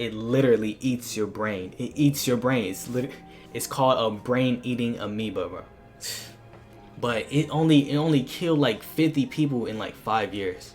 it literally eats your brain. It eats your brain. It's called a brain-eating amoeba, bro. But it only killed like 50 people in like 5 years.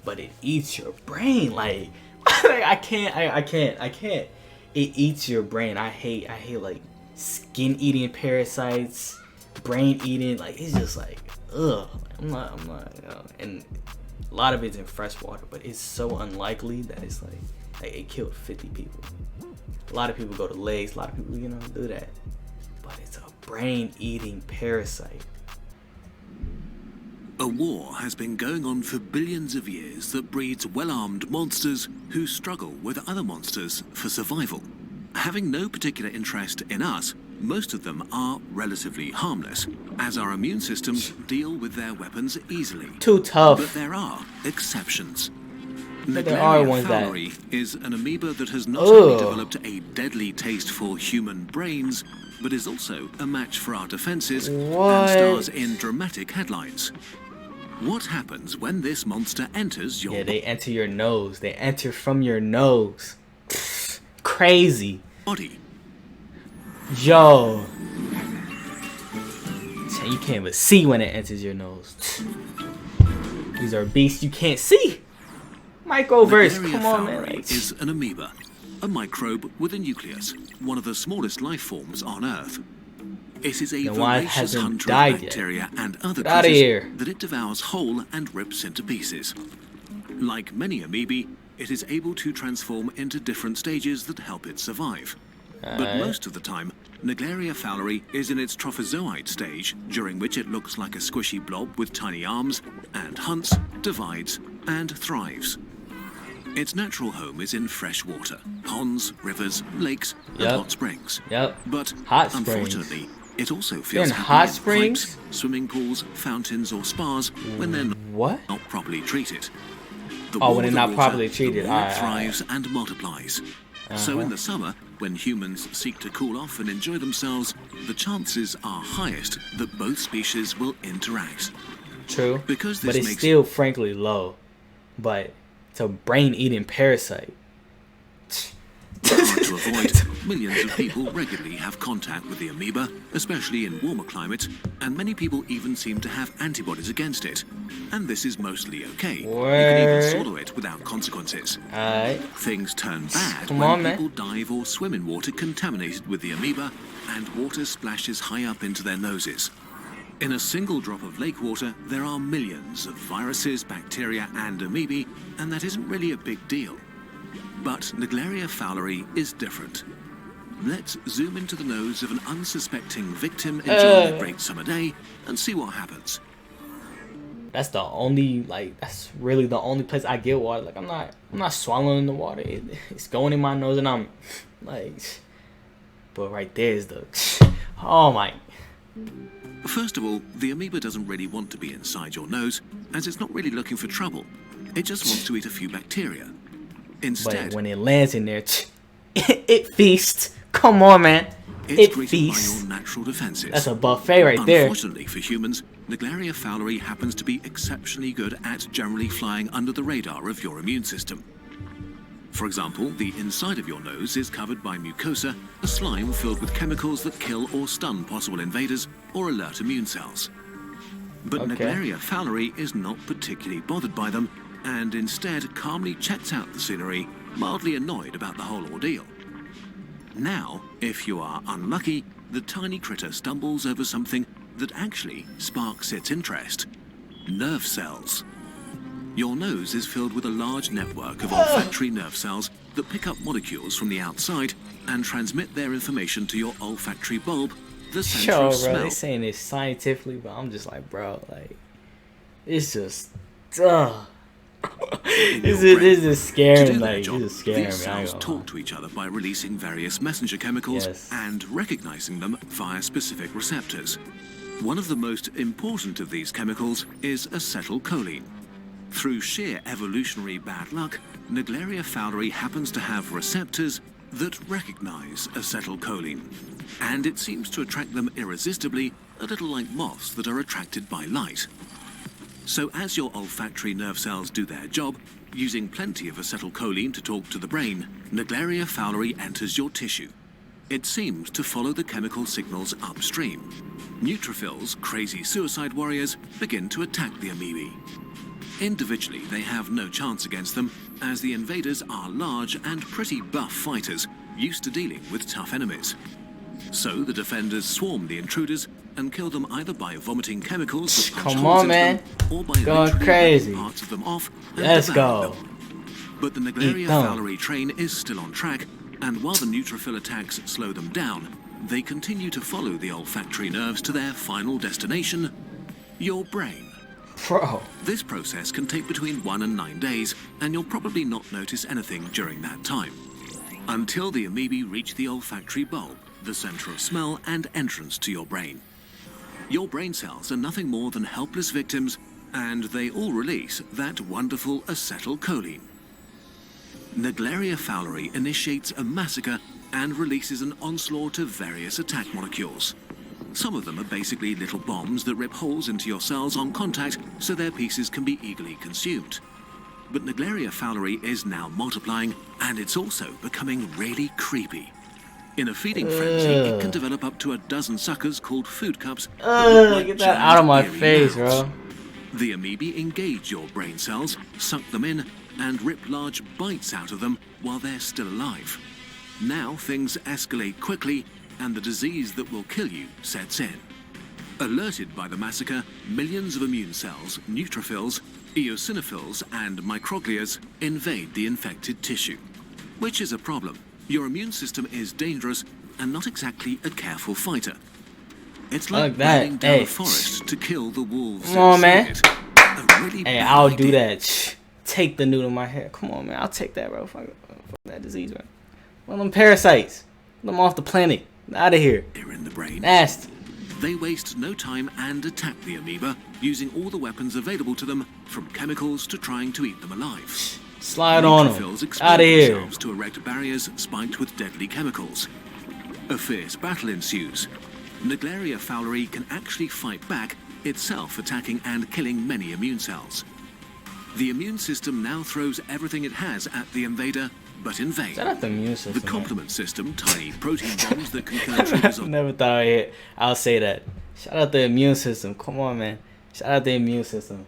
But it eats your brain. Like I can't. It eats your brain. I hate like skin eating parasites, brain eating. Like it's just like ugh. I'm not. And a lot of it's in fresh water, but it's so unlikely that it's like it killed 50 people. A lot of people go to legs. A lot of people do that. But it's a brain eating parasite. A war has been going on for billions of years that breeds well-armed monsters who struggle with other monsters for survival. Having no particular interest in us, most of them are relatively harmless, as our immune systems deal with their weapons easily. Too tough. But there are exceptions. But there are ones Fowleri is an amoeba that has not only developed a deadly taste for human brains, but is also a match for our defenses and stars in dramatic headlines. What happens when this monster enters your they enter your nose. They enter from your nose. Crazy. Body. Yo. You can't even see when it enters your nose. These are beasts you can't see. Microverse, come on, man. Is an amoeba, a microbe with a nucleus, one of the smallest life forms on Earth. It is a voracious hunter of bacteria and other creatures that it devours whole and rips into pieces. Like many amoebae, it is able to transform into different stages that help it survive. But most of the time, Naegleria fowleri is in its trophozoite stage, during which it looks like a squishy blob with tiny arms, and hunts, divides, and thrives. Its natural home is in fresh water, ponds, rivers, lakes, and hot springs. But unfortunately, it also feels hot springs, pipes, swimming pools, fountains, or spas when they're not properly treated. When they're not properly treated, it thrives and multiplies. So in the summer, when humans seek to cool off and enjoy themselves, the chances are highest that both species will interact. True, because but it's still frankly low. But it's a brain-eating parasite. Hard to avoid, millions of people regularly have contact with the amoeba, especially in warmer climates, and many people even seem to have antibodies against it. And this is mostly okay. You can even swallow it without consequences. Things turn bad when people dive or swim in water contaminated with the amoeba, and water splashes high up into their noses. In a single drop of lake water, there are millions of viruses, bacteria, and amoebae, and that isn't really a big deal. But Naegleria fowleri is different. Let's zoom into the nose of an unsuspecting victim enjoying a great summer day and see what happens. That's the only, that's really the only place I get water. Like, I'm not swallowing the water. It's going in my nose, and I'm like, but right there is the, oh my. First of all, the amoeba doesn't really want to be inside your nose, as it's not really looking for trouble. It just wants to eat a few bacteria. Instead, but when it lands in there, it feasts. Come on, man. It feasts. By your natural defenses. That's a buffet right there. Unfortunately for humans, Naegleria fowleri happens to be exceptionally good at generally flying under the radar of your immune system. For example, the inside of your nose is covered by mucosa, a slime filled with chemicals that kill or stun possible invaders or alert immune cells. But Naegleria fowleri is not particularly bothered by them, and instead calmly checks out the scenery, mildly annoyed about the whole ordeal. Now, if you are unlucky, the tiny critter stumbles over something that actually sparks its interest: nerve cells. Your nose is filled with a large network of olfactory nerve cells that pick up molecules from the outside and transmit their information to your olfactory bulb, the center of smell. They're saying it scientifically, but I'm just like, bro, like, it's just, This is scary. Like, this is scary. These cells talk to each other by releasing various messenger chemicals and recognizing them via specific receptors. One of the most important of these chemicals is acetylcholine. Through sheer evolutionary bad luck, Naegleria fowleri happens to have receptors that recognize acetylcholine, and it seems to attract them irresistibly, a little like moths that are attracted by light. So as your olfactory nerve cells do their job, Using plenty of acetylcholine to talk to the brain, Naegleria fowleri enters your tissue. It seems to follow the chemical signals upstream. Neutrophils, crazy suicide warriors, begin to attack the amoebae. Individually, they have no chance against them, as the invaders are large and pretty buff fighters, used to dealing with tough enemies. So the defenders swarm the intruders and kill them either by vomiting chemicals that punch Come holes on, into man. them, or by Going literally crazy. ripping parts of them off and Let's devouring go. them. But the Naegleria fowleri train is still on track, and while the neutrophil attacks slow them down, they continue to follow the olfactory nerves to their final destination, your brain. Bro. This process can take between 1 and 9 days, and you'll probably not notice anything during that time. Until the amoebae reach the olfactory bulb, the center of smell and entrance to your brain. Your brain cells are nothing more than helpless victims, and they all release that wonderful acetylcholine. Naegleria fowleri initiates a massacre and releases an onslaught of various attack molecules. Some of them are basically little bombs that rip holes into your cells on contact so their pieces can be eagerly consumed. But Naegleria fowleri is now multiplying, and it's also becoming really creepy. In a feeding frenzy, it can develop up to a dozen suckers called food cups. Get that out of my face, bro. The amoebae engage your brain cells, suck them in, and rip large bites out of them while they're still alive. Now things escalate quickly, and the disease that will kill you sets in. Alerted by the massacre, millions of immune cells, neutrophils, eosinophils, and microglias invade the infected tissue. Which is a problem. Your immune system is dangerous and not exactly a careful fighter. It's like burning down a forest to kill the wolves. Come on, man. Really hey, I'll do that. Take the noodle in my hair. Come on, man. I'll take that, bro. Fuck that disease, man. One of them parasites. Let them off the planet. Out of here. In the brain. Nasty. They waste no time and attack the amoeba, using all the weapons available to them, from chemicals to trying to eat them alive. Slide on them. Out of here. To erect barriers spiked with deadly chemicals. A fierce battle ensues. Naegleria fowleri can actually fight back, itself attacking and killing many immune cells. The immune system now throws everything it has at the invader, but in vain. Shout out the immune system. The complement system, tiny protein bombs that can kill intruders on never thought I'll say that. Shout out the immune system. Come on, man. Shout out the immune system.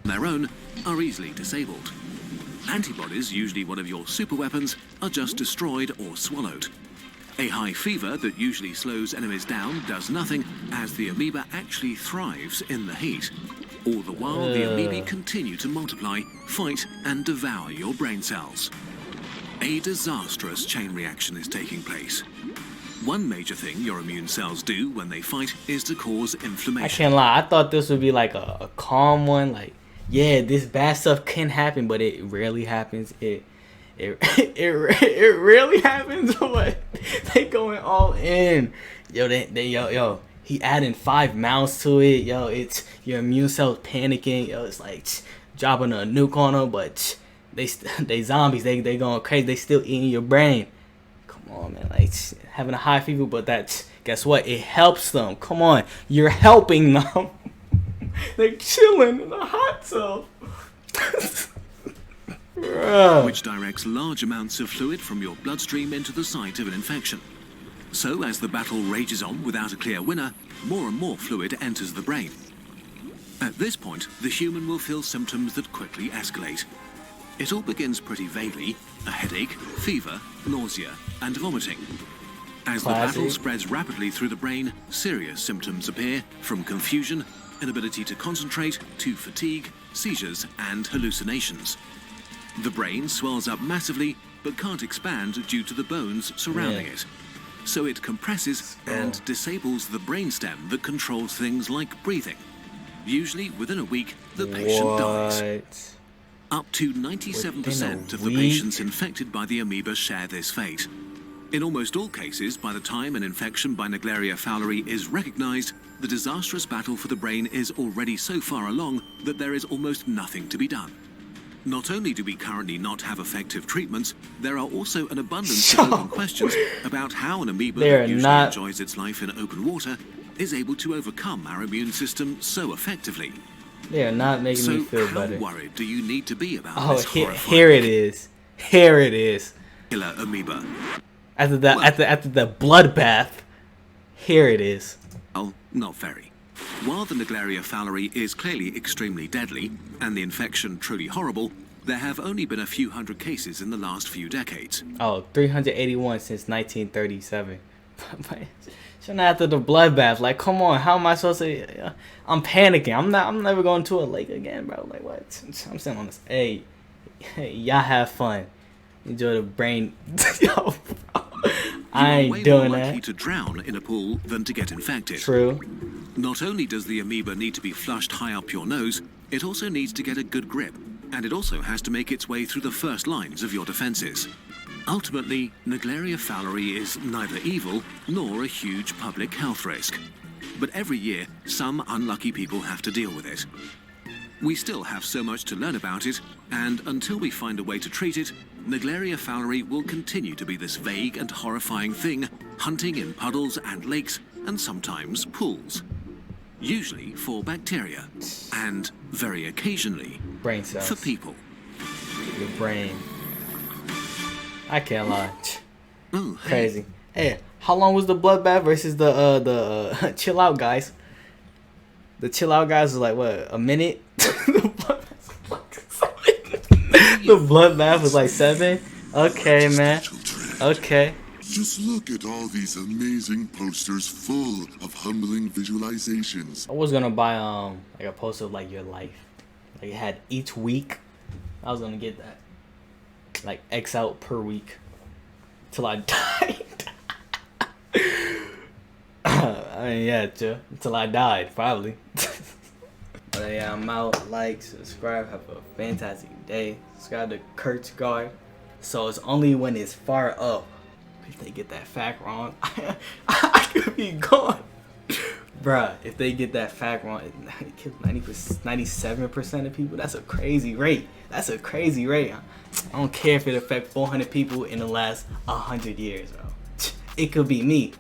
their own, are easily disabled. Antibodies, usually one of your super weapons, are just destroyed or swallowed. A high fever that usually slows enemies down does nothing, as the amoeba actually thrives in the heat. All the while, the amoebae continue to multiply, fight, and devour your brain cells. A disastrous chain reaction is taking place. One major thing your immune cells do when they fight is to cause inflammation. I can't lie, I thought this would be like a calm one, like, yeah, this bad stuff can happen, but it rarely happens. It rarely happens, but they going all in. Yo, he adding 5 mouths to it. Yo, it's your immune cells panicking. Yo, it's like dropping a nuke on them, but they zombies. They going crazy. They still eating your brain. Come on, man. Like having a high fever, but that's, guess what? It helps them. Come on, you're helping them. They're chilling in the hot tub. Which directs large amounts of fluid from your bloodstream into the site of an infection. So as the battle rages on without a clear winner, more and more fluid enters the brain. At this point, the human will feel symptoms that quickly escalate. It all begins pretty vaguely: a headache, fever, nausea, and vomiting. As the battle spreads rapidly through the brain, serious symptoms appear, from confusion, inability to concentrate, to fatigue, seizures, and hallucinations. The brain swells up massively, but can't expand due to the bones surrounding it. So it compresses and disables the brainstem that controls things like breathing. Usually within a week, the patient dies. Up to 97% of the patients infected by the amoeba share this fate. In almost all cases, by the time an infection by Naegleria fowleri is recognized, the disastrous battle for the brain is already so far along that there is almost nothing to be done. Not only do we currently not have effective treatments, there are also an abundance of open questions about how an amoeba that usually enjoys its life in open water is able to overcome our immune system so effectively. They are not making me feel how better. worried do you need to be about Oh, this horrifying here it is. Here it is. killer amoeba? After the bloodbath, here it is. Well, not very. While the Naegleria fowleri is clearly extremely deadly, and the infection truly horrible, there have only been a few hundred cases in the last few decades. Oh, 381 since 1937. Shouldn't after the bloodbath. Like, come on, how am I supposed to? I'm panicking. I'm never going to a lake again, bro. Like, what? I'm sitting on this. Hey, y'all have fun. Enjoy the brain. Yo, bro. I ain't doing more likely that. to drown in a pool than to get infected. True. Not only does the amoeba need to be flushed high up your nose, it also needs to get a good grip, and it also has to make its way through the first lines of your defenses. Ultimately, Naegleria fowleri is neither evil nor a huge public health risk. But every year, some unlucky people have to deal with it. We still have so much to learn about it, and until we find a way to treat it, Naegleria fowleri will continue to be this vague and horrifying thing, hunting in puddles and lakes, and sometimes pools. Usually for bacteria, and very occasionally Brain cells. for people. Your brain. I can't lie. Oh, hey, Crazy. Hey, how long was the bloodbath versus the chill out guys? The chill out guys was like what, a minute? The bloodbath was like 7. Okay, man. Okay. Just look at all these amazing posters full of humbling visualizations. I was gonna buy like a poster of like your life. Like it had each week. I was gonna get that. Like X out per week. Till I died. I mean, yeah, until I died, probably. But yeah, I'm out. Like, subscribe, have a fantastic day. Subscribe to Kurt's Guard. So it's only when it's far up. If they get that fact wrong, I could be gone. Bruh, if they get that fact wrong, it kills 97% of people. That's a crazy rate. That's a crazy rate. I don't care if it affects 400 people in the last 100 years, bro. It could be me.